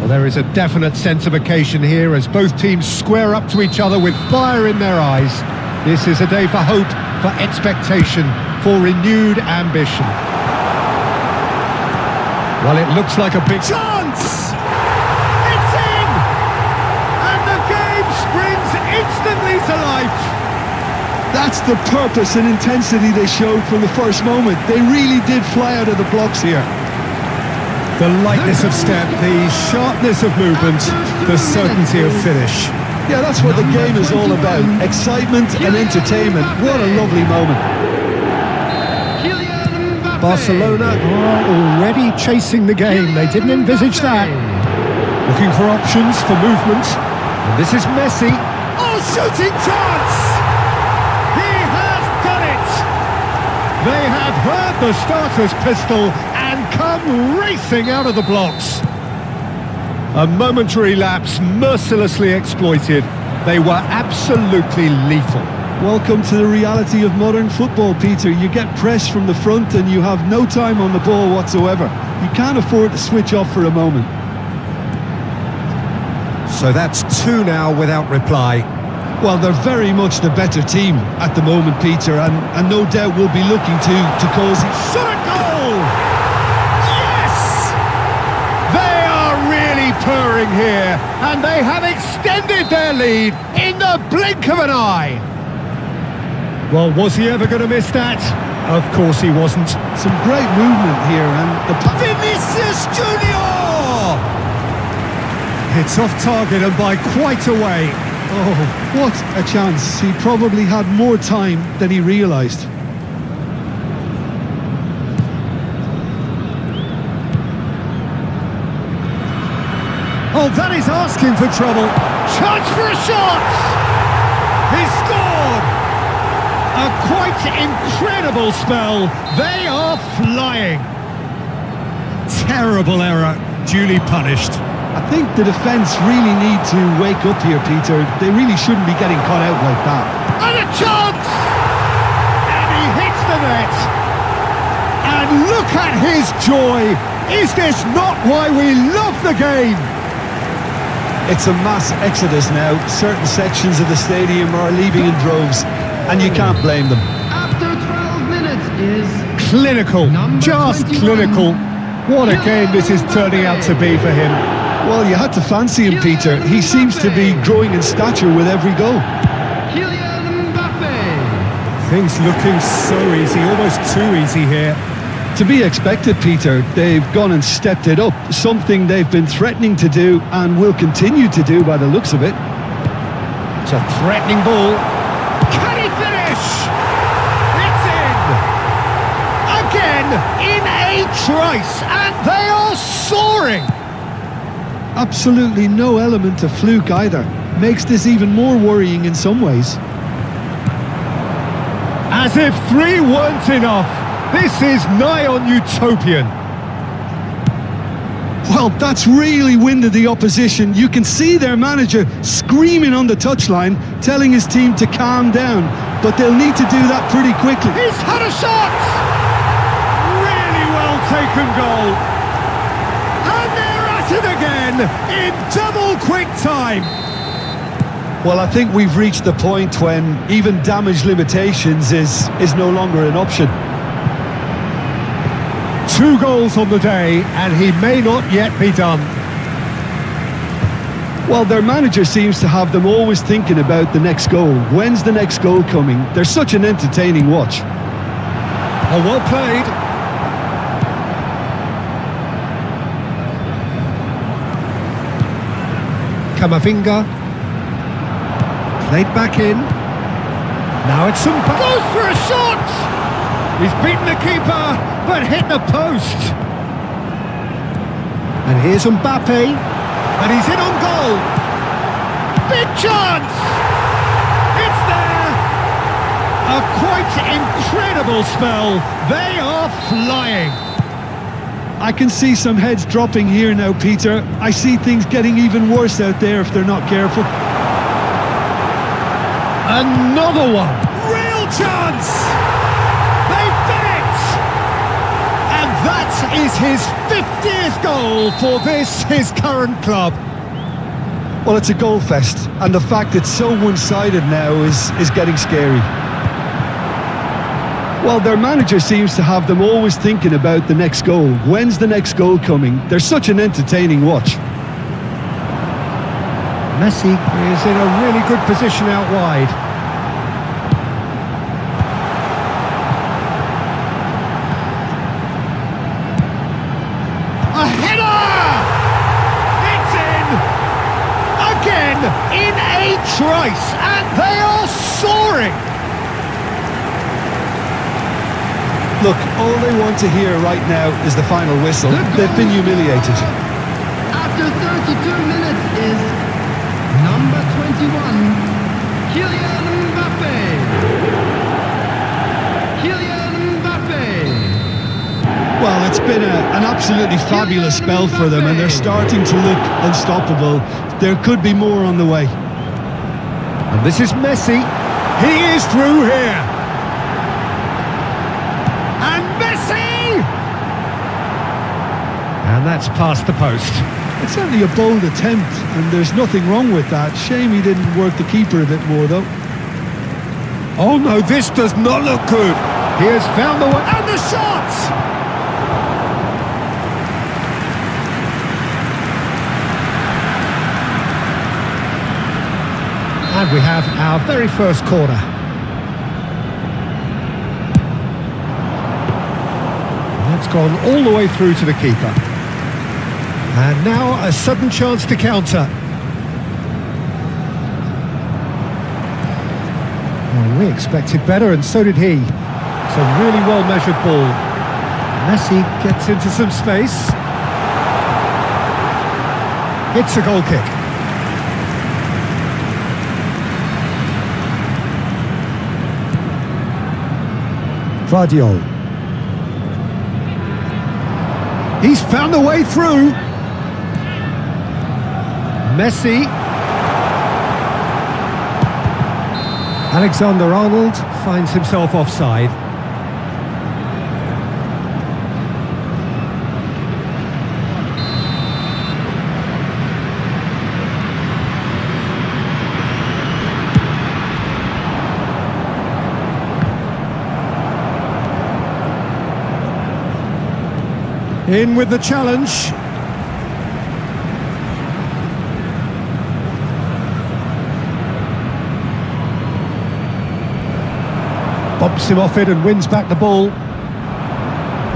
Well, there is a definite sense of occasion here as both teams square up to each other with fire in their eyes. This is a day for hope, for expectation, for renewed ambition. Well, it looks like a big chance! It's in! And the game springs instantly to life. That's the purpose and intensity they showed from the first moment. They really did fly out of the blocks here. The lightness of step, the sharpness of movement, the certainty of finish. Yeah, that's what the game is all about. Excitement and entertainment. What a lovely moment. Barcelona are already chasing the game. They didn't envisage that. Looking for options, for movement. And this is Messi. Oh, shooting chance! He has done it! They have heard the starter's pistol and come racing out of the blocks. A momentary lapse mercilessly exploited. They were absolutely lethal. Welcome to the reality of modern football, Peter. You get pressed from the front and you have no time on the ball whatsoever. You can't afford to switch off for a moment. So that's 2 now without reply. Well, they're very much the better team at the moment, Peter, and no doubt will be looking to cause it. Shot a goal! Yes! They are really purring here, and they have extended their lead in the blink of an eye. Well, was he ever going to miss that? Of course he wasn't. Some great movement here, and the Vinicius Junior! It's off target and by quite a way. Oh, what a chance. He probably had more time than he realised. Oh, that is asking for trouble. Chance for a shot! He scored! A quite incredible spell. They are flying. Terrible error, duly punished. I think the defence really need to wake up here, Peter. They really shouldn't be getting caught out like that. And a chance! And he hits the net. And look at his joy. Is this not why we love the game? It's a mass exodus now. Certain sections of the stadium are leaving in droves, and you can't blame them. After 12 minutes is... Clinical, just 21. clinical. What a game this is turning out to be for him. Well, you had to fancy him, Peter. He seems to be growing in stature with every goal. Kylian Mbappe. Things looking so easy, almost too easy here. To be expected, Peter. They've gone and stepped it up. Something they've been threatening to do and will continue to do by the looks of it. It's a threatening ball. Can he finish? It's in! Again, in a trice, and they are soaring! Absolutely no element of fluke either. Makes this even more worrying in some ways. As if 3 weren't enough, this is nigh on utopian. Well, that's really winded the opposition. You can see their manager screaming on the touchline, telling his team to calm down, but they'll need to do that pretty quickly. He's had a shot! Really well taken goal. And they're at it again in double quick time. Well, I think we've reached the point when even damage limitations is no longer an option. 2 goals on the day, and he may not yet be done. Well, their manager seems to have them always thinking about the next goal. When's the next goal coming? They're such an entertaining watch. Oh, well played. Camavinga. Played back in. Now it's Mbappe. Goes for a shot! He's beaten the keeper, but hit the post. And here's Mbappe. And he's in on goal. Big chance! It's there! A quite incredible spell. They are flying. I can see some heads dropping here now, Peter. I see things getting even worse out there if they're not careful. Another one. Real chance! They've done it! And That is his 50th goal for this, his current club. Well, it's a goal fest, and the fact it's so one-sided now is getting scary. Well, their manager seems to have them always thinking about the next goal. When's the next goal coming? They're such an entertaining watch. Messi is in a really good position out wide. A header! It's in! Again, in a trice, and they are soaring! Look, all they want to hear right now is the final whistle. They've been humiliated. After 32 minutes is number 21, Kylian Mbappe. Kylian Mbappe. Well, it's been an absolutely fabulous spell for them, and they're starting to look unstoppable. There could be more on the way. And this is Messi. He is through here. And Messi! And that's past the post. It's certainly a bold attempt, and there's nothing wrong with that. Shame he didn't work the keeper a bit more, though. Oh no, this does not look good. He has found the way, and the shot! And we have our very first corner. That's gone all the way through to the keeper. And now a sudden chance to counter. Well, we expected better, and so did he. It's a really well-measured ball. Messi gets into some space. It's a goal kick. Vardiol. He's found a way through. Messi. Alexander-Arnold finds himself offside. In with the challenge. Bumps him off it and wins back the ball.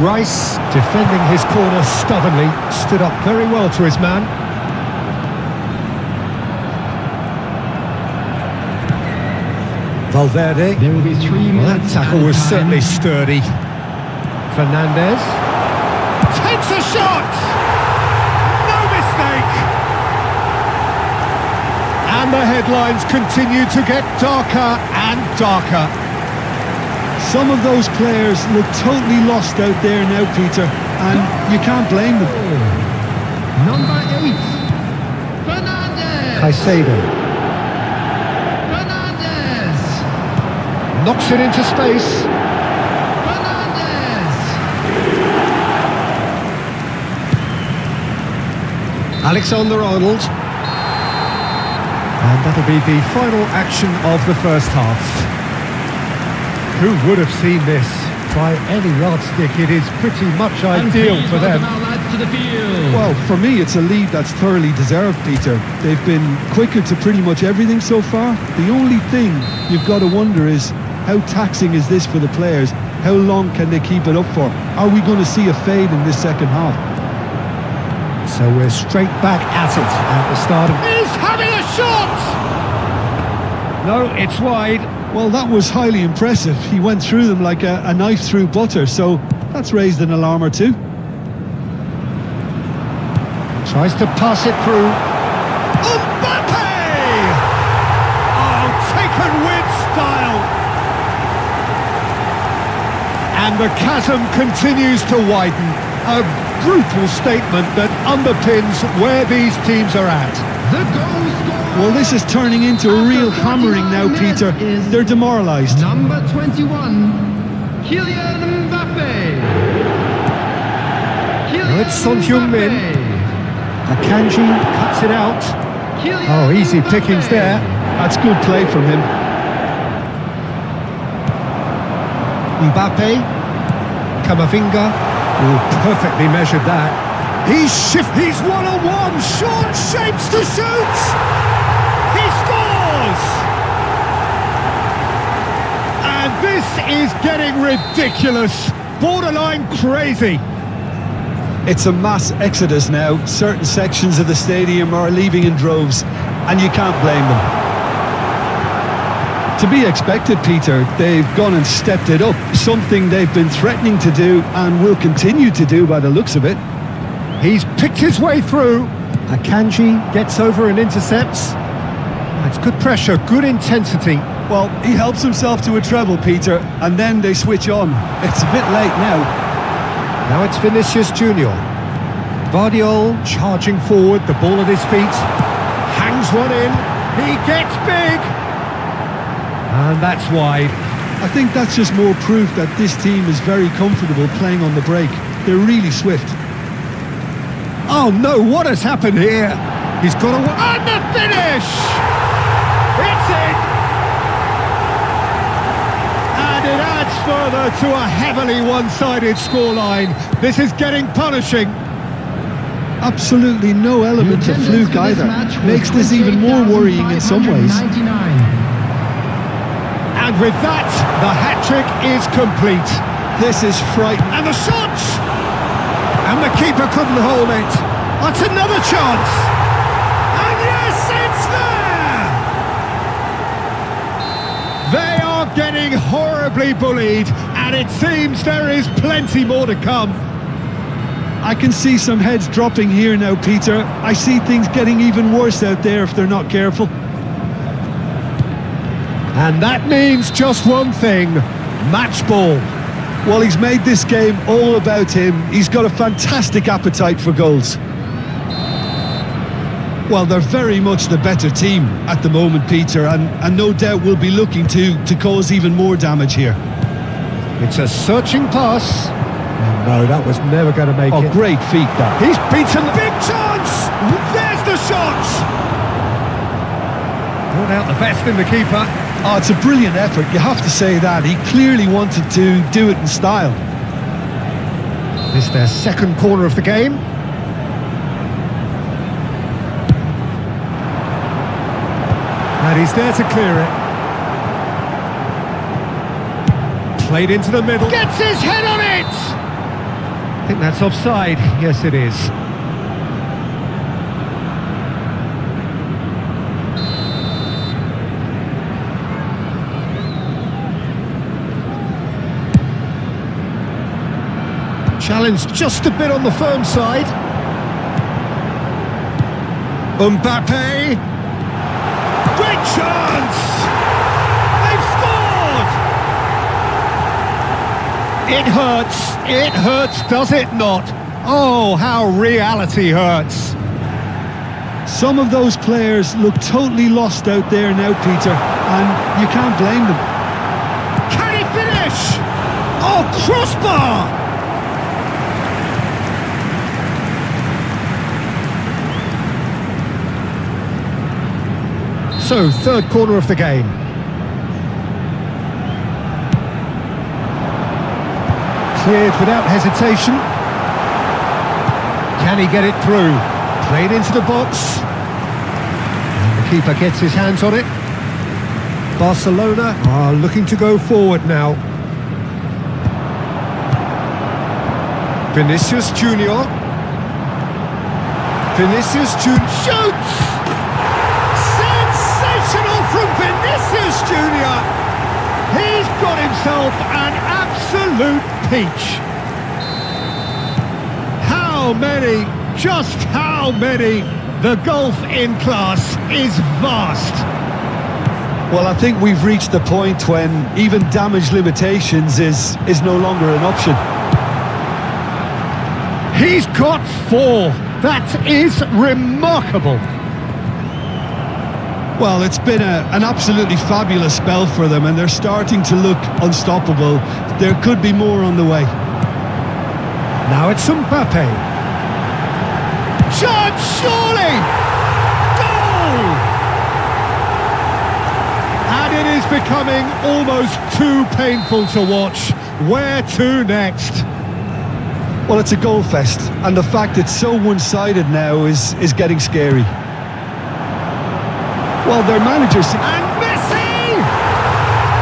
Rice, defending his corner stubbornly, stood up very well to his man. Valverde. There will be 3 Well, minutes. that tackle was certainly sturdy. Fernandez. Takes a shot! No mistake! And the headlines continue to get darker and darker. Some of those players look totally lost out there now, Peter, and you can't blame them. Number 8, Fernandez. Caicedo Fernandez. knocks it into space. Fernandez. Alexander-Arnold. And that'll be the final action of the first half. Who would have seen this? By any yardstick, it is pretty much ideal for them. Well, for me, it's a lead that's thoroughly deserved, Peter. They've been quicker to pretty much everything so far. The only thing you've got to wonder is, how taxing is this for the players? How long can they keep it up for? Are we going to see a fade in this second half? So we're straight back at it at the start of... He's having a shot! No, it's wide. Well, that was highly impressive. He went through them like a knife through butter, so that's raised an alarm or two. Tries to pass it through. Mbappe! Oh, taken with style. And the chasm continues to widen. A brutal statement that underpins where these teams are at. The goal scorer. Well, this is turning into a real hammering now, Peter. They're demoralised. Number 21, Kylian Mbappe. it's Son Heung-min. Akanji cuts it out. Oh, easy pickings there. That's good play from him. Mbappe. Kamavinga. Oh, perfectly measured that. He's one-on-one. Short shapes to shoot. He scores! And this is getting ridiculous. Borderline crazy. It's a mass exodus now. Certain sections of the stadium are leaving in droves, and you can't blame them. To be expected, Peter. They've gone and stepped it up, something they've been threatening to do and will continue to do by the looks of it. He's picked his way through. Akanji gets over and intercepts. It's good pressure, good intensity. Well, he helps himself to a treble, Peter, and then they switch on. It's a bit late now. Now it's Vinicius Junior. Vardiol charging forward, the ball at his feet. Hangs one in. He gets big. And that's wide. I think that's just more proof that this team is very comfortable playing on the break. They're really swift. Oh no, what has happened here? He's got a... And the finish! It's in! And it adds further to a heavily one-sided scoreline. This is getting punishing. Absolutely no element of fluke either. Makes this even more worrying in some ways. And with that, the hat-trick is complete. This is frightening. And the shot! And the keeper couldn't hold it. That's another chance. And yes, it's there! They are getting horribly bullied, and it seems there is plenty more to come. I can see some heads dropping here now, Peter. I see things getting even worse out there if they're not careful. And that means just one thing, match ball. Well, he's made this game all about him. He's got a fantastic appetite for goals. Well, they're very much the better team at the moment, Peter, and no doubt will be looking to cause even more damage here. It's a searching pass. No, that was never going to make it. Oh, great feat, that. He's beaten the big chance! There's the shot! Brought out the best in the keeper. Oh, it's a brilliant effort, you have to say that. He clearly wanted to do it in style. This is their second corner of the game. And he's there to clear it. Played into the middle. Gets his head on it! I think that's offside. Yes, it is. Challenge just a bit on the firm side. Mbappe. Great chance! They've scored! It hurts, does it not? Oh, how reality hurts. Some of those players look totally lost out there now, Peter, and you can't blame them. Can he finish? Oh, crossbar! So, third corner of the game. Cleared without hesitation. Can he get it through? Played into the box. And the keeper gets his hands on it. Barcelona are looking to go forward now. Vinicius Junior. Vinicius Junior shoots! Sensational from Vinicius Junior. He's got himself an absolute peach. How many, just how many? The gulf in class is vast. Well, I think we've reached the point when even damage limitations is no longer an option. He's got 4. That is remarkable. Well, it's been an absolutely fabulous spell for them, and they're starting to look unstoppable. There could be more on the way. Now it's Mbappe. chance, surely! Goal! And it is becoming almost too painful to watch. Where to next? Well, it's a goal fest, and the fact it's so one-sided now is getting scary. Well, their managers... And Messi!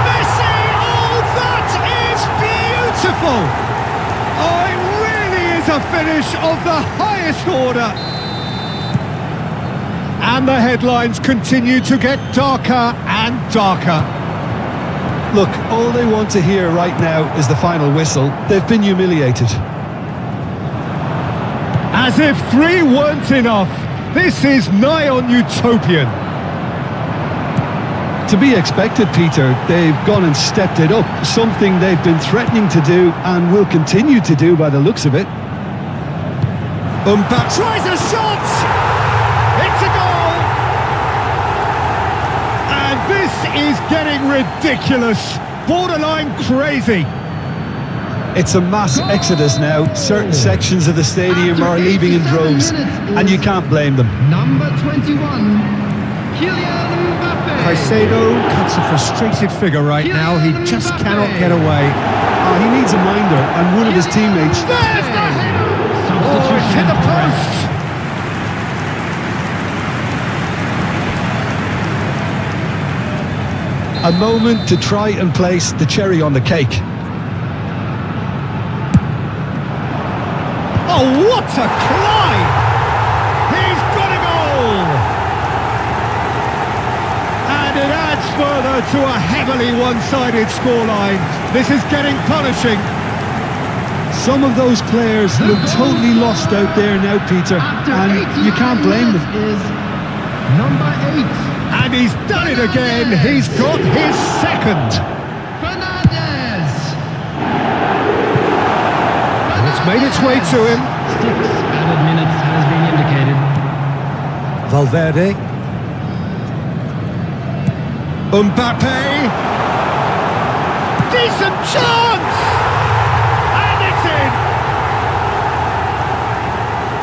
Messi! Oh, that is beautiful! Oh, it really is a finish of the highest order. And the headlines continue to get darker and darker. Look, all they want to hear right now is the final whistle. They've been humiliated. As if 3 weren't enough, this is nigh on utopian. To be expected, Peter. They've gone and stepped it up, something they've been threatening to do and will continue to do by the looks of it. Mbappe tries a shot! It's a goal! And this is getting ridiculous, borderline crazy. It's a mass exodus now. Certain sections of the stadium are leaving in droves, and you can't blame them. Number 21, Kylian Mbappe. Caicedo cuts a frustrated figure right now. He just cannot get away. Oh, he needs a minder, and one of his teammates... There's the header! Oh, it's hit the post! A moment to try and place the cherry on the cake. Oh, what a climb! He's got a goal! And it adds further to a heavily one-sided scoreline. This is getting punishing. Some of those players look totally lost out there now, Peter, and you can't blame them. Is number 8. And he's done it again. He's got his second. Fernandez. It's made its way to him. 6 added minutes has been indicated. Valverde. Mbappe. Decent chance! And it's in!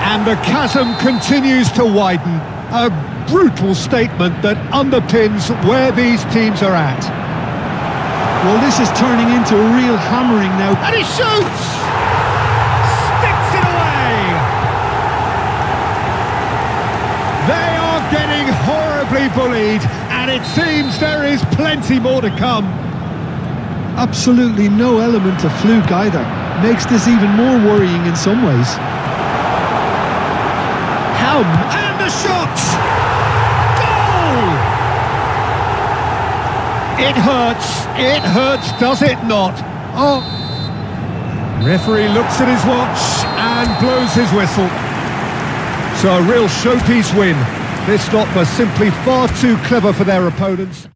And the chasm continues to widen. A brutal statement that underpins where these teams are at. Well, this is turning into a real hammering now. And he shoots! Sticks it away! They are getting horribly bullied, and it seems there is plenty more to come. Absolutely no element of fluke either. Makes this even more worrying in some ways. Helm, and the shot! Goal! It hurts, does it not? Oh. Referee looks at his watch and blows his whistle. So a real showpiece win. This lot were simply far too clever for their opponents.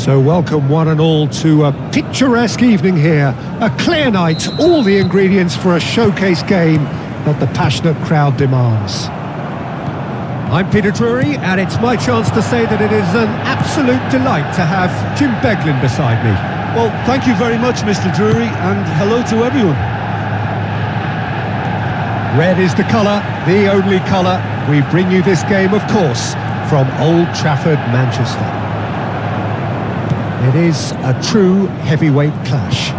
So welcome one and all to a picturesque evening here. A clear night, all the ingredients for a showcase game that the passionate crowd demands. I'm Peter Drury, and it's my chance to say that it is an absolute delight to have Jim Beglin beside me. Well, thank you very much, Mr. Drury, and hello to everyone. Red is the colour, the only colour. We bring you this game, of course, from Old Trafford, Manchester. It is a true heavyweight clash.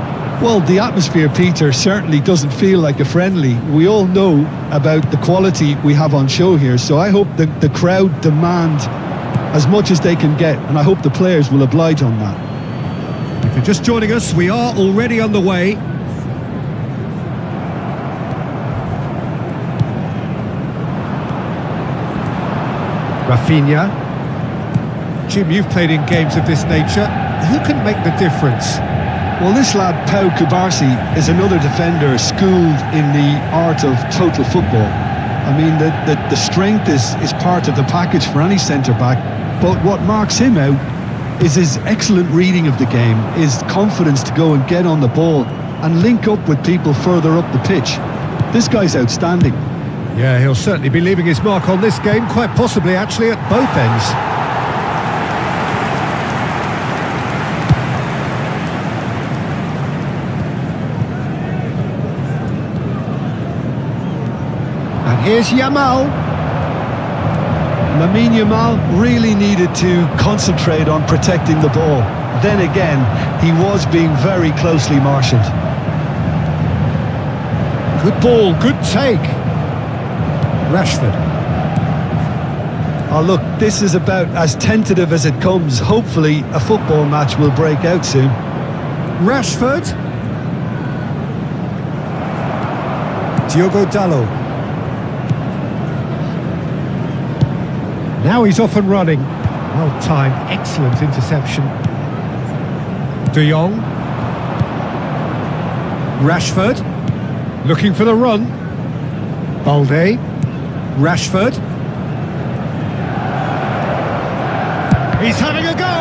Well, the atmosphere, Peter, certainly doesn't feel like a friendly. We all know about the quality we have on show here, so I hope the crowd demand as much as they can get, and I hope the players will oblige on that. If you're just joining us, we are already on the way. Rafinha. Jim, you've played in games of this nature. Who can make the difference? Well, this lad, Pau Kubarsi, is another defender schooled in the art of total football. I mean, the strength is part of the package for any centre-back, but what marks him out is his excellent reading of the game, his confidence to go and get on the ball and link up with people further up the pitch. This guy's outstanding. Yeah, he'll certainly be leaving his mark on this game, quite possibly actually at both ends. And here's Yamal. Lamine Yamal really needed to concentrate on protecting the ball. Then again, he was being very closely marshalled. Good ball, good take. Rashford. Oh look, this is about as tentative as it comes. Hopefully a football match will break out soon. Rashford. Diogo Dalot. Now he's off and running. Well timed, excellent interception. De Jong. Rashford. Looking for the run. Balde. Rashford. He's having a go!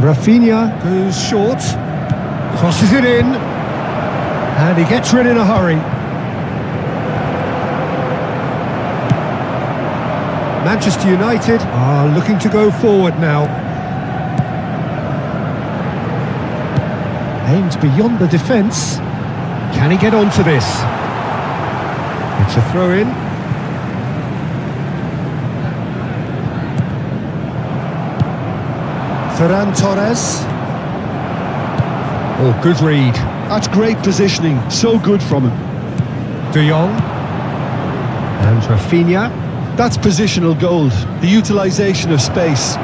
Rafinha goes short. Crosses it in, and he gets rid in a hurry. Manchester United are looking to go forward now. Aimed beyond the defence. Can he get onto this? It's a throw-in. Ferran Torres. Oh, good read. That's great positioning, so good from him. De Jong. And Rafinha. That's positional gold, the utilisation of space.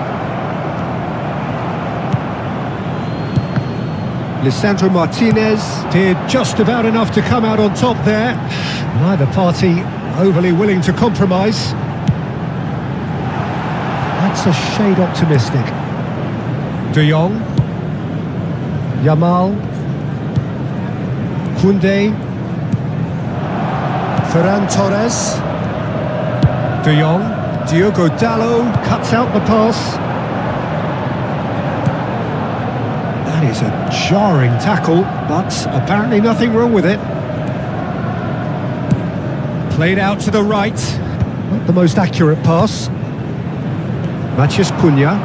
Lisandro Martinez did just about enough to come out on top there. Neither party overly willing to compromise. That's a shade optimistic. De Jong. Yamal. Koundé. Ferran Torres. De Jong. Diogo Dalot cuts out the pass. That is a jarring tackle, but apparently nothing wrong with it. Played out to the right. Not the most accurate pass. Matheus Cunha.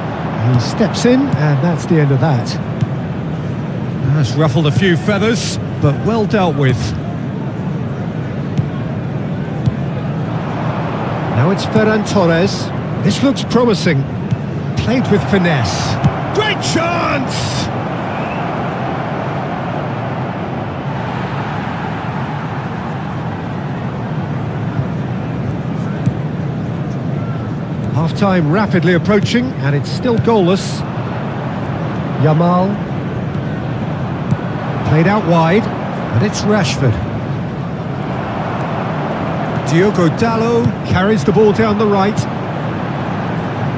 He steps in, and that's the end of that. That's ruffled a few feathers, but well dealt with. Now it's Ferran Torres. This looks promising. Played with finesse. Great chance! Half-time rapidly approaching, and it's still goalless. Yamal. Played out wide, and it's Rashford. Diogo Dalot carries the ball down the right.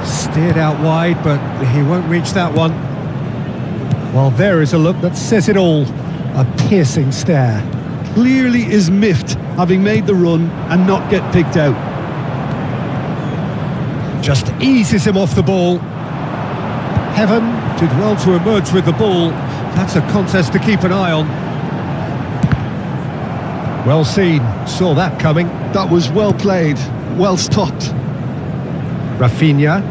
Steered out wide, but he won't reach that one. Well, there is a look that says it all. A piercing stare. Clearly is miffed having made the run and not get picked out. Just eases him off the ball. Heaven did well to emerge with the ball. That's a contest to keep an eye on. Well seen, saw that coming. That was well played, well stopped. Rafinha.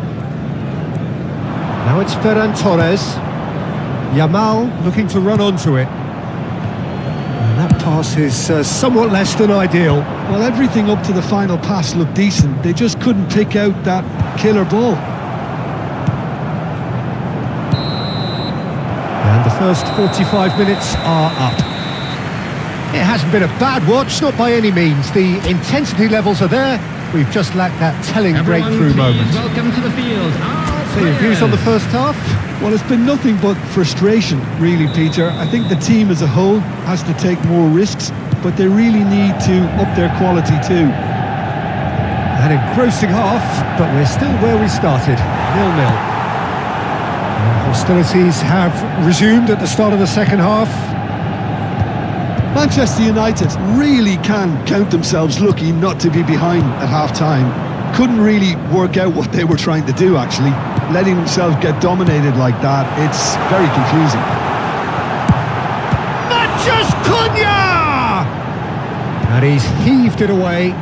Now it's Ferran Torres. Yamal looking to run onto it. And that pass is somewhat less than ideal. Well, everything up to the final pass looked decent. They just couldn't pick out that killer ball. And the first 45 minutes are up. It hasn't been a bad watch, not by any means. The intensity levels are there. We've just lacked that telling breakthrough moment. Welcome to the field. So your views on the first half? Well, it's been nothing but frustration, really, Peter. I think the team as a whole has to take more risks, but they really need to up their quality too. An engrossing half, but we're still where we started, 0-0. Hostilities have resumed at the start of the second half. Manchester United really can count themselves lucky not to be behind at half-time. Couldn't really work out what they were trying to do, actually. Letting themselves get dominated like that, it's very confusing. Mathias Cunha! And he's heaved it away.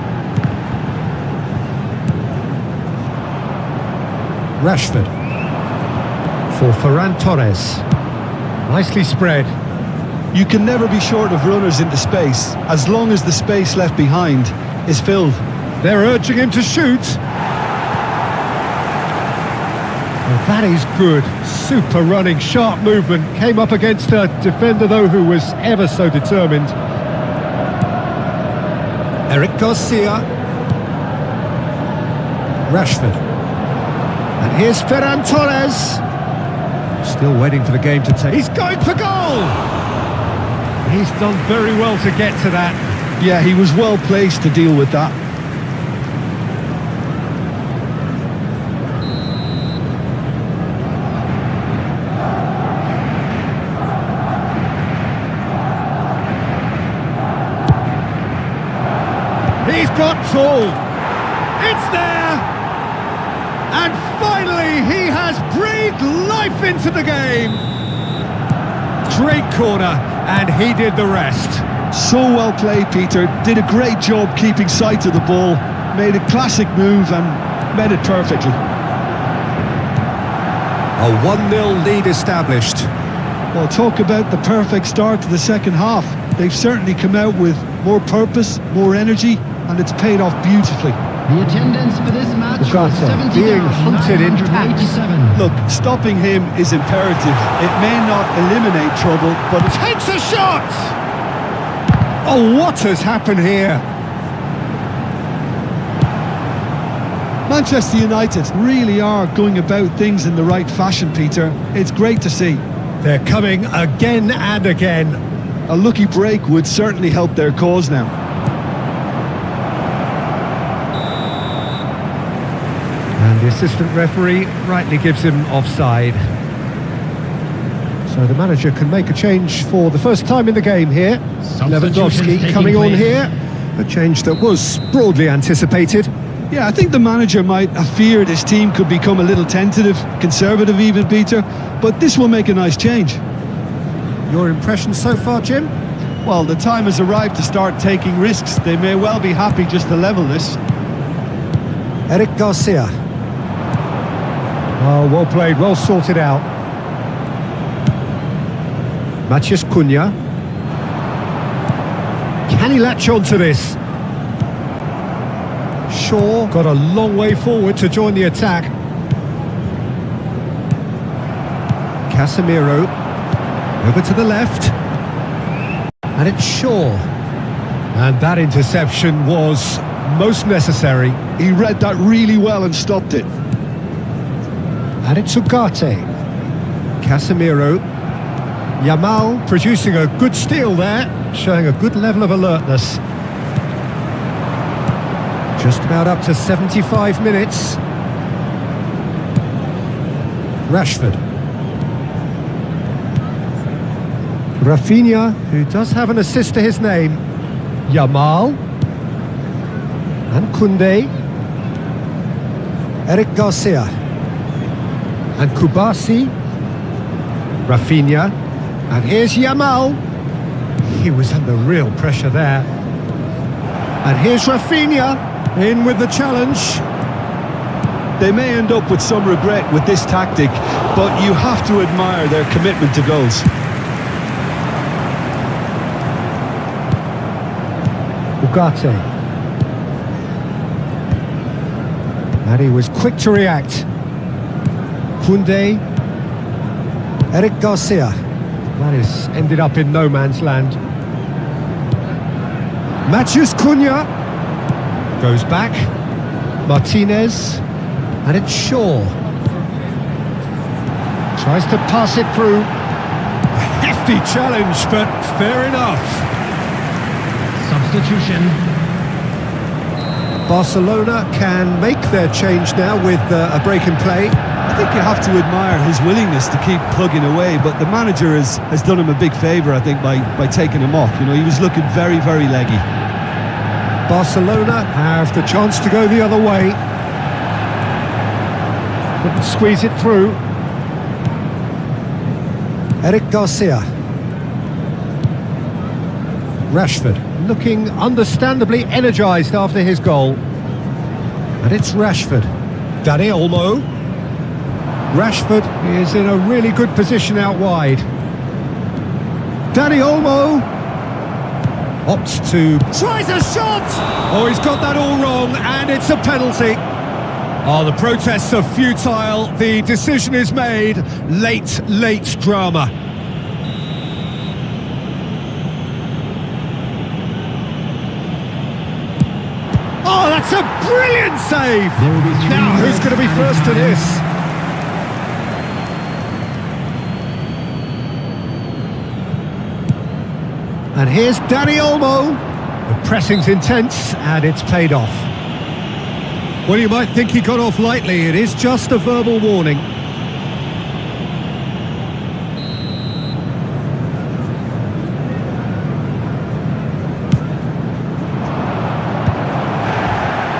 Rashford. For Ferran Torres. Nicely spread. You can never be short of runners into space, as long as the space left behind is filled. They're urging him to shoot. Well, that is good. Super running, sharp movement. Came up against a defender, though, who was ever so determined. Eric Garcia. Rashford. And here's Ferran Torres. Still waiting for the game to take. He's going for goal! He's done very well to get to that. Yeah, he was well placed to deal with that. He's got tall. It's there. And finally, he has breathed life into the game. Great corner, and he did the rest. So well played, Peter. Did a great job keeping sight of the ball. Made a classic move and made it perfectly. A 1-0 lead established. Well, talk about the perfect start to the second half. They've certainly come out with more purpose, more energy, and it's paid off beautifully. The attendance for this match was Ugarte being hunted in packs. 70,987. Look, stopping him is imperative. It may not eliminate trouble, but it Takes a shot! Oh, what has happened here? Manchester United really are going about things in the right fashion, Peter. It's great to see. They're coming again and again. A lucky break would certainly help their cause now. And the assistant referee rightly gives him offside. So the manager can make a change for the first time in the game here. Lewandowski taking coming on place. here. A change that was broadly anticipated. Yeah, I think the manager might have feared his team could become a little tentative, conservative even, Peter, but this will make a nice change. Your impression so far, Jim? Well, the time has arrived to start taking risks. They may well be happy just to level this. Eric Garcia. Oh, well played, well sorted out. Mathias Cunha. Can he latch on to this? Shaw got a long way forward to join the attack. Casemiro over to the left, and it's Shaw, and that interception was most necessary. He read that really well and stopped it. And it's Ugarte. Casemiro. Yamal producing a good steal there, showing a good level of alertness. Just about up to 75 minutes. Rashford. Rafinha, who does have an assist to his name. Yamal. And Koundé. Eric Garcia. And Kubasi. Rafinha. And here's Yamal. He was under real pressure there. And here's Rafinha. In with the challenge. They may end up with some regret with this tactic, but you have to admire their commitment to goals. Ugarte. And he was quick to react. Koundé. Eric Garcia. That is ended up in no man's land. Matheus Cunha. Goes back. Martinez. And it's Shaw. Tries to pass it through. A hefty challenge, but fair enough. Substitution. Barcelona can make their change now with a break in play. I think you have to admire his willingness to keep plugging away, but the manager has done him a big favour, I think, by taking him off. You know, he was looking very, very leggy. Barcelona have the chance to go the other way. Couldn't squeeze it through. Eric Garcia. Rashford, looking understandably energised after his goal. And it's Rashford. Dani Olmo. Rashford is in a really good position out wide. Dani Olmo opts to... tries a shot! Oh, he's got that all wrong, and it's a penalty. Oh, the protests are futile. The decision is made. Late drama. Oh, that's a brilliant save! There will be 3 Now, who's going to be minutes first to added this? And here's Dani Olmo. The pressing's intense, and it's paid off. Well, you might think he got off lightly. It is just a verbal warning.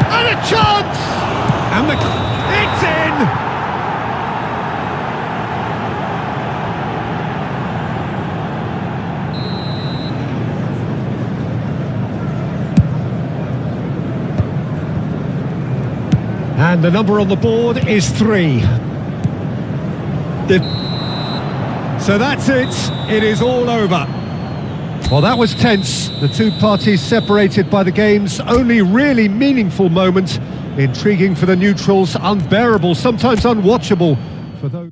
And a chance! And it's in! And the number on the board is 3. So that's it. It is all over. Well, that was tense. The two parties separated by the game's only really meaningful moment. Intriguing for the neutrals, unbearable, sometimes unwatchable for those...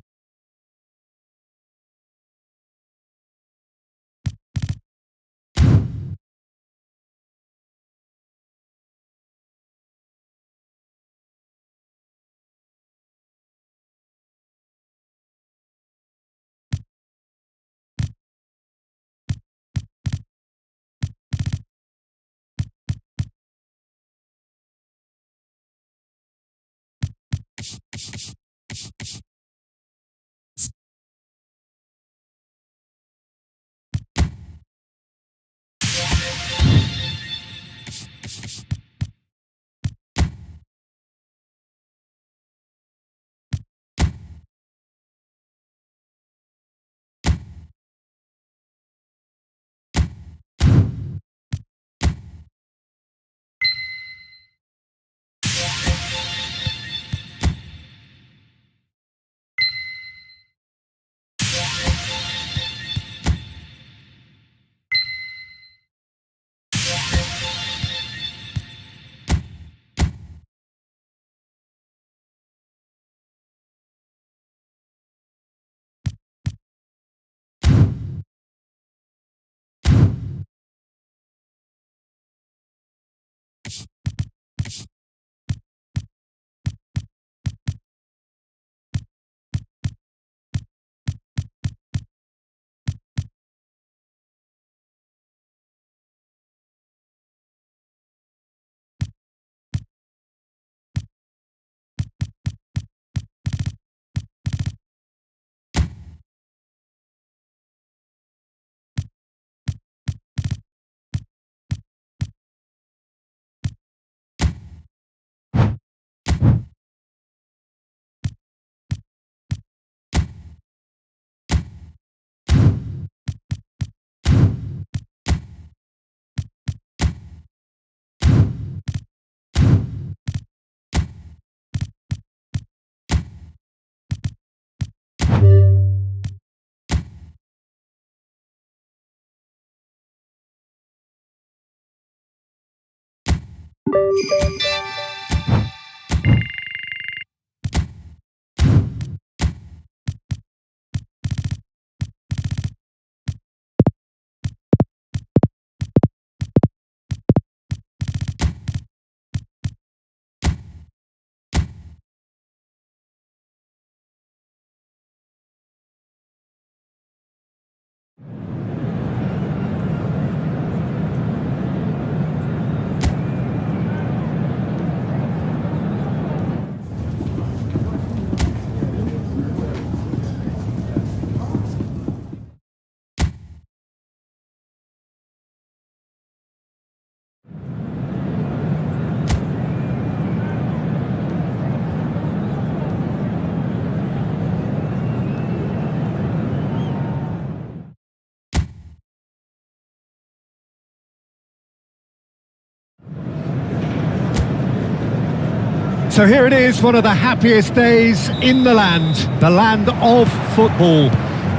So here it is, one of the happiest days in the land of football.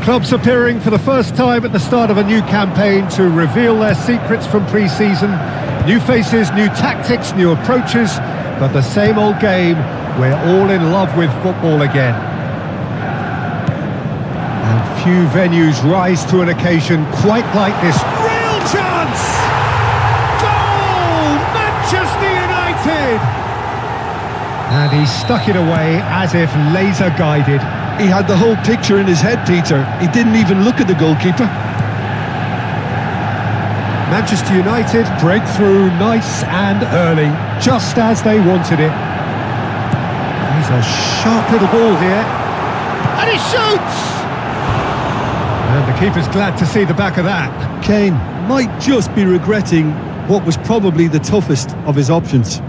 Clubs appearing for the first time at the start of a new campaign to reveal their secrets from pre-season. New faces, new tactics, new approaches, but the same old game. We're all in love with football again. And few venues rise to an occasion quite like this. Real chance! Goal! Manchester United! And he stuck it away as if laser-guided. He had the whole picture in his head, Peter. He didn't even look at the goalkeeper. Manchester United break through nice and early, just as they wanted it. He's a sharp little ball here. And he shoots! And the keeper's glad to see the back of that. Kane might just be regretting what was probably the toughest of his options.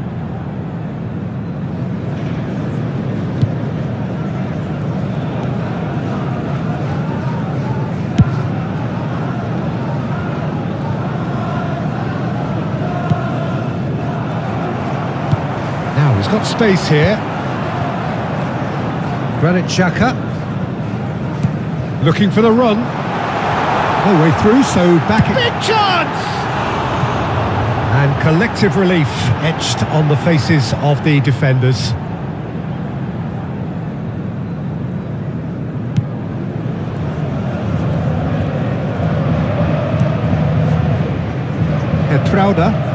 Now he's got space here. Granit Xhaka looking for the run. No way through, so back. Big chance! And collective relief etched on the faces of the defenders. Etrauda.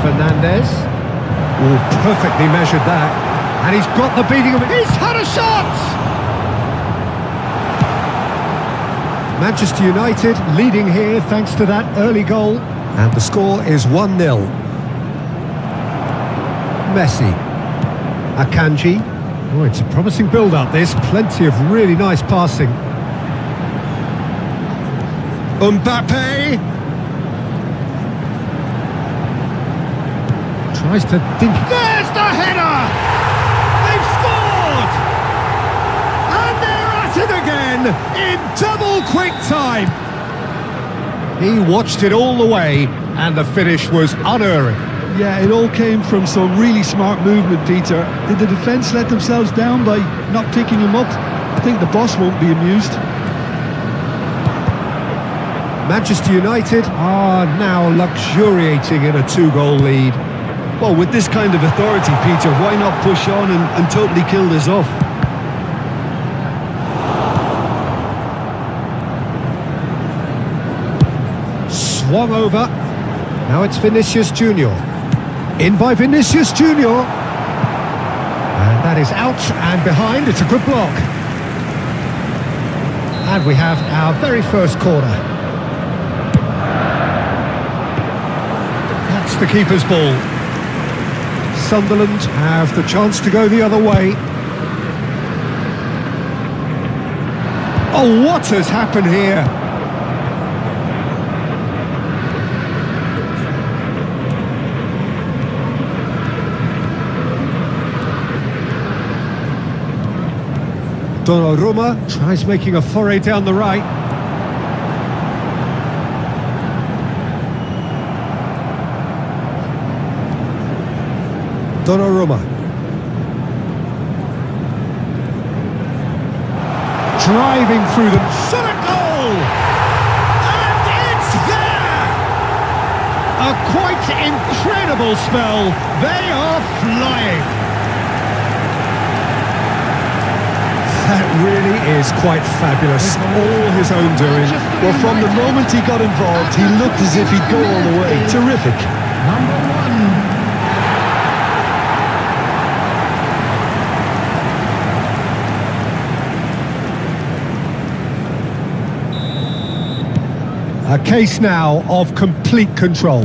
Fernandez. Oh, perfectly measured that. And he's got the beating of it. He's had a shot! Manchester United leading here thanks to that early goal. And the score is 1-0. Messi. Akanji. Oh, it's a promising build-up, this. Plenty of really nice passing. Mbappe. Tries to think. There's the header! They've scored! And they're at it again in double quick time. He watched it all the way and the finish was unerring. Yeah, it all came from some really smart movement, Peter. Did the defence let themselves down by not picking him up? I think the boss won't be amused. Manchester United are now luxuriating in a 2-goal lead. Well, with this kind of authority, Peter, why not push on and totally kill this off? Swung over. Now it's Vinicius Junior. In by Vinicius Junior. And that is out and behind. It's a good block. And we have our very first corner. That's the keeper's ball. Sunderland have the chance to go the other way. Oh, what has happened here? Donnarumma tries making a foray down the right. Donnarumma. Driving through them. Shot a goal! And it's there! A quite incredible spell. They are flying. That really is quite fabulous. All his own doing. Well, from the moment he got involved, he looked as if he'd go all the way. Terrific. Number 1. A case now of complete control.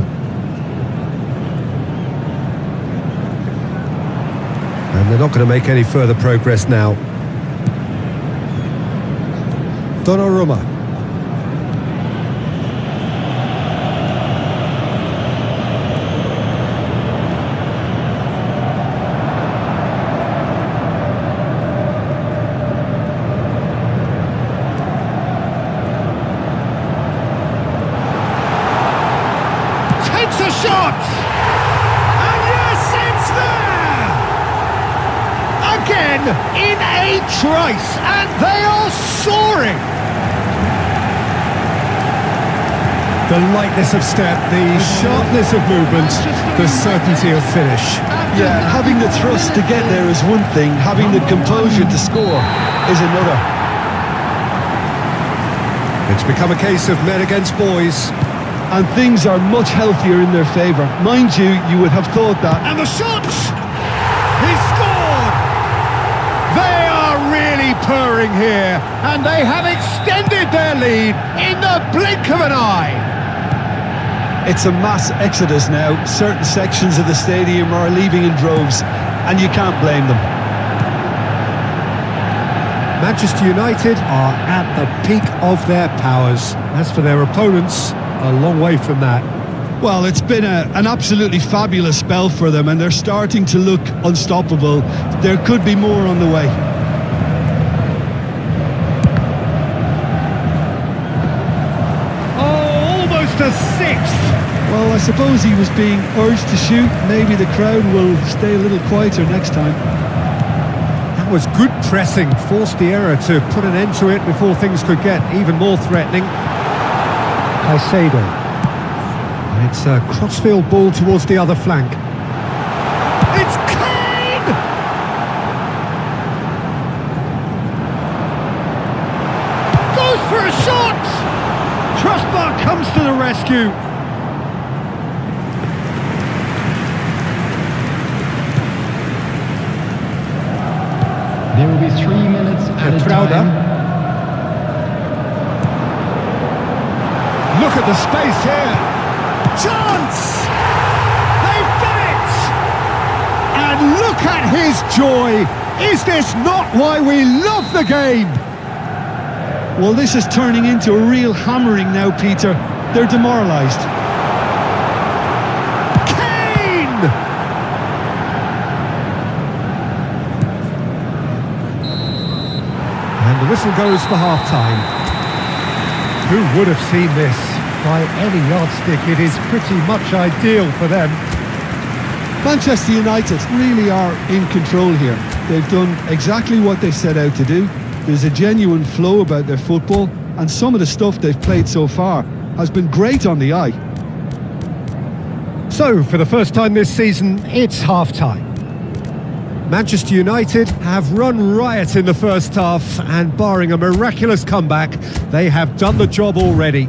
And they're not going to make any further progress now. Donnarumma. Takes a shot! And yes, it's there! Again, in a trice, and they are soaring! The lightness of step, the sharpness of movement, the certainty of finish. Yeah, having the thrust to get there is one thing, having the composure to score is another. It's become a case of men against boys. And things are much healthier in their favour. Mind you, you would have thought that. And the shot! He scored! They are really purring here, and they have extended their lead in the blink of an eye. It's a mass exodus now. Certain sections of the stadium are leaving in droves, and you can't blame them. Manchester United are at the peak of their powers. As for their opponents, a long way from that. Well, it's been an absolutely fabulous spell for them, and they're starting to look unstoppable. There could be more on the way. Oh, almost a sixth! Well, I suppose he was being urged to shoot. Maybe the crowd will stay a little quieter next time. That was good pressing, forced the error to put an end to it before things could get even more threatening. Caicedo. It's a crossfield ball towards the other flank. It's Kane! Goes for a shot! Crossbar comes to the rescue. There will be 3 minutes at a Prowder. time. Look at the space here. Chance! They've done it! And look at his joy. Is this not why we love the game? Well, this is turning into a real hammering now, Peter. They're demoralised. Kane! And the whistle goes for half-time. Who would have seen this? By any yardstick, it is pretty much ideal for them. Manchester United really are in control here. They've done exactly what they set out to do. There's a genuine flow about their football, and some of the stuff they've played so far has been great on the eye. So, for the first time this season, it's half-time. Manchester United have run riot in the first half, and barring a miraculous comeback, they have done the job already.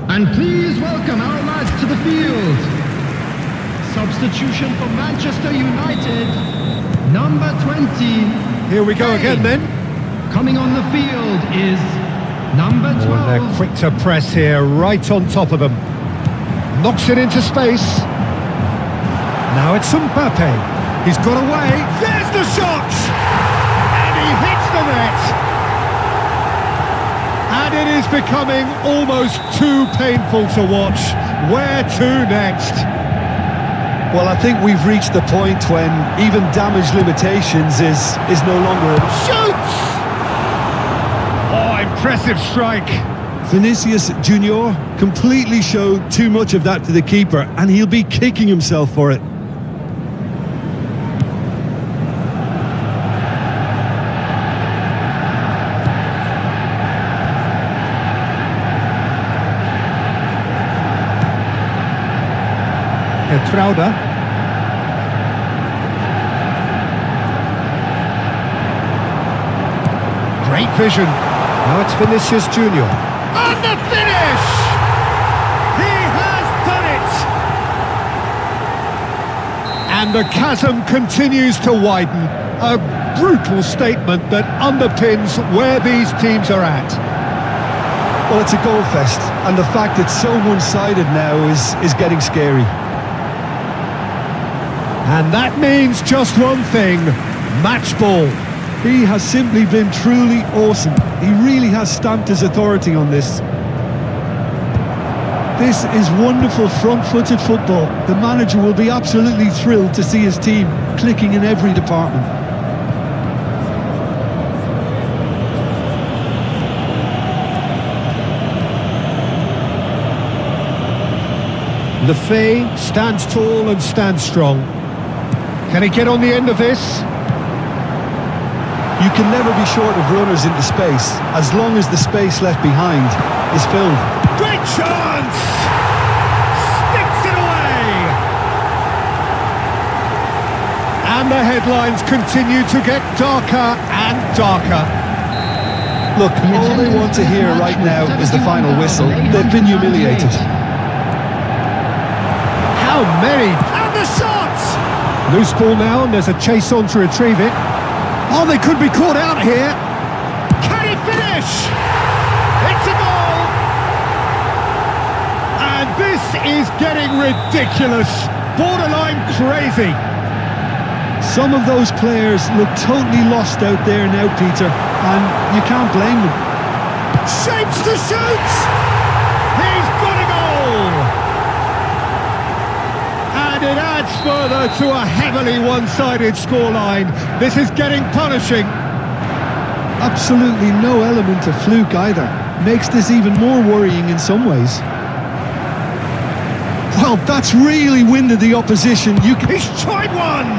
And please welcome our lads to the field. Substitution for Manchester United, number 20. Here we go again then. Coming on the field is number 12. And they're quick to press here, right on top of them. Knocks it into space. Now it's Mbappe. He's got away. There's the shot! And he hits the net. And it is becoming almost too painful to watch. Where to next? Well, I think we've reached the point when even damage limitations is no longer... Shoots! Oh, impressive strike. Vinicius Junior completely showed too much of that to the keeper, and he'll be kicking himself for it. Trauda. Great vision. Now it's Vinicius Junior. And the finish! He has done it! And the chasm continues to widen. A brutal statement that underpins where these teams are at. Well, it's a goal fest, and the fact it's so one-sided now is getting scary. And that means just one thing, match ball. He has simply been truly awesome. He really has stamped his authority on this. This is wonderful front-footed football. The manager will be absolutely thrilled to see his team clicking in every department. Lefay stands tall and stands strong. Can he get on the end of this? You can never be short of runners into space, as long as the space left behind is filled. Great chance! Sticks it away! And the headlines continue to get darker and darker. Look, all they want to hear right now is the final whistle. They've been humiliated. How many? And the shots! Loose ball now, and there's a chase on to retrieve it. Oh, they could be caught out here. Can he finish? It's a goal! And this is getting ridiculous. Borderline crazy. Some of those players look totally lost out there now, Peter, and you can't blame them. Shapes to shoot! He's got a goal! And it adds further to a heavily one-sided scoreline. This is getting punishing. Absolutely no element of fluke either. Makes this even more worrying in some ways. Well, that's really winded the opposition. He's tried one!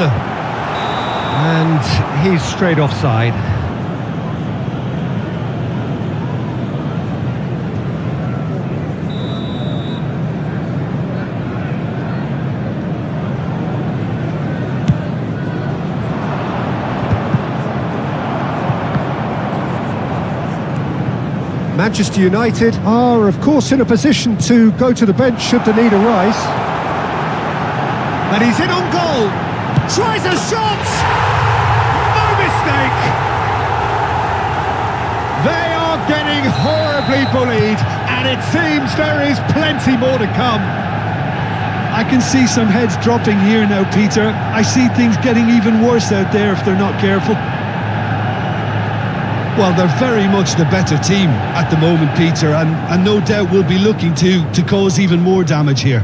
And he's straight offside. Manchester United are, of course, in a position to go to the bench should the need arise. And he's in on goal. Tries a shot. No mistake. They are getting horribly bullied, and it seems there is plenty more to come. I can see some heads dropping here now, Peter. I see things getting even worse out there if they're not careful. Well, they're very much the better team at the moment, Peter, and no doubt will be looking to cause even more damage here.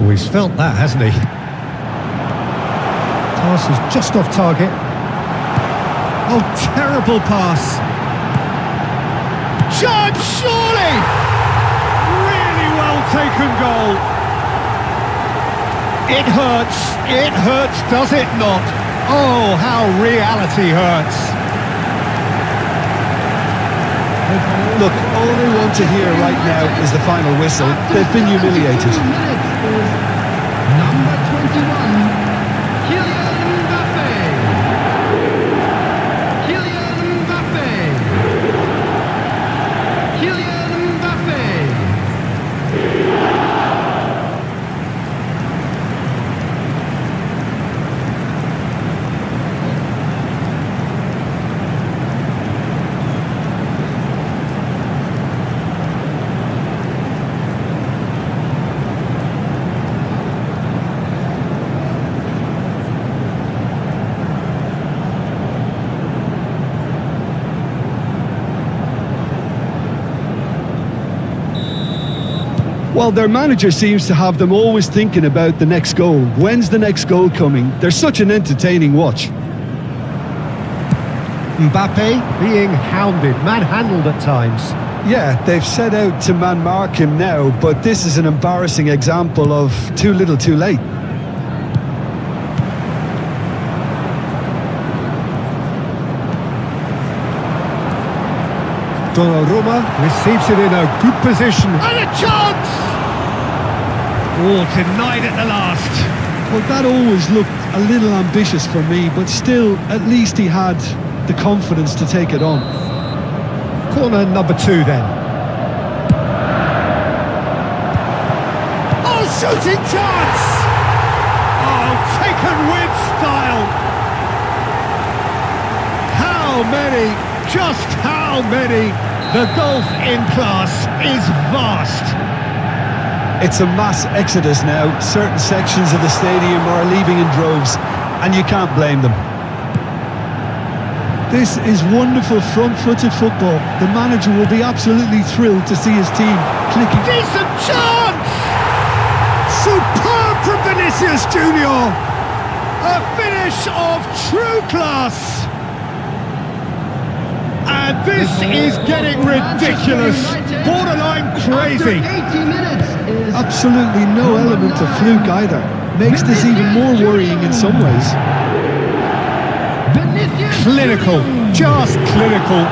Oh, he's felt that, hasn't he? Pass is just off target. Oh, terrible pass. Chance, surely! Really well taken goal. It hurts, does it not? Oh, how reality hurts. Look, all they want to hear right now is the final whistle. They've been humiliated. Number 21, Kylian Mbappe. Kylian Mbappe. Kylian Mbappe. Well, their manager seems to have them always thinking about the next goal. When's the next goal coming? They're such an entertaining watch. Mbappe being hounded, manhandled at times. Yeah, they've set out to man-mark him now, but this is an embarrassing example of too little too late. Donnarumma receives it in a good position. And a chance! Oh, denied at the last. Well, that always looked a little ambitious for me, but still, at least he had the confidence to take it on. Corner number 2 then. Oh, shooting chance! Oh, taken with style. How many? Just how many? The gulf in class is vast. It's a mass exodus now. Certain sections of the stadium are leaving in droves, and you can't blame them. This is wonderful front-footed football. The manager will be absolutely thrilled to see his team clicking. Decent chance! Superb from Vinicius Junior. A finish of true class. And this is getting ridiculous, borderline crazy. Absolutely no element of fluke either. Makes this even more worrying in some ways. Clinical, just clinical.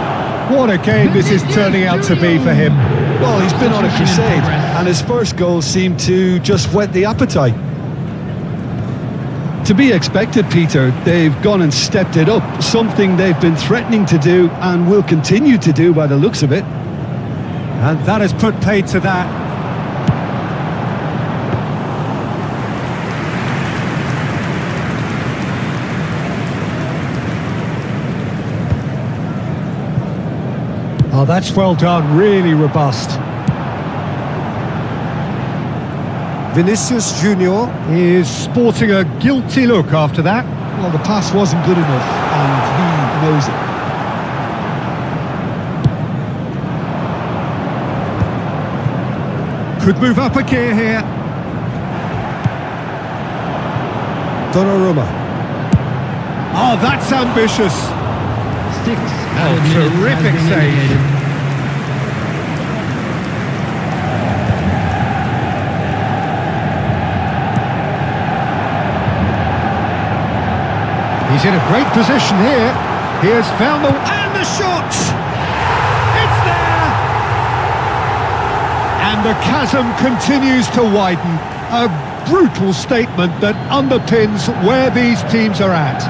What a game this is turning out to be for him. Well, he's been on a crusade, and his first goal seemed to just whet the appetite. To be expected, Peter. They've gone and stepped it up, something they've been threatening to do and will continue to do by the looks of it. And that has put paid to that. Oh, that's well done, really robust. Vinicius Junior is sporting a guilty look after that. Well, the pass wasn't good enough, and he knows it. Could move up a gear here. Donnarumma. Oh, that's ambitious. Terrific save. He's in a great position here. He has found the... And the shot! It's there! And the chasm continues to widen. A brutal statement that underpins where these teams are at.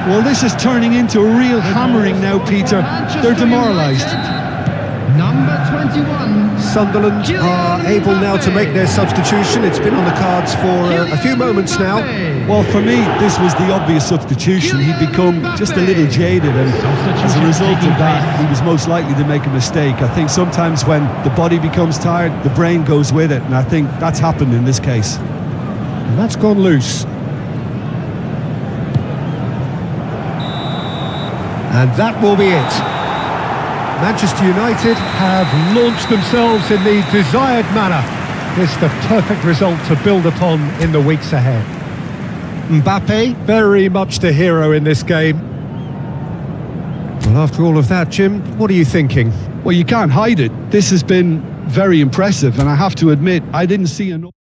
Well, this is turning into a real hammering now, Peter. They're demoralised. Number 21. Sunderland are able now to make their substitution. It's been on the cards for a few moments now. Well, for me, this was the obvious substitution. He'd become just a little jaded, and as a result of that, he was most likely to make a mistake. I think sometimes when the body becomes tired, the brain goes with it, and I think that's happened in this case. And that's gone loose. And that will be it. Manchester United have launched themselves in the desired manner. this the perfect result to build upon in the weeks ahead. Mbappe, very much the hero in this game. Well, after all of that, Jim, what are you thinking? Well, you can't hide it. This has been very impressive, and I have to admit, I didn't see enough.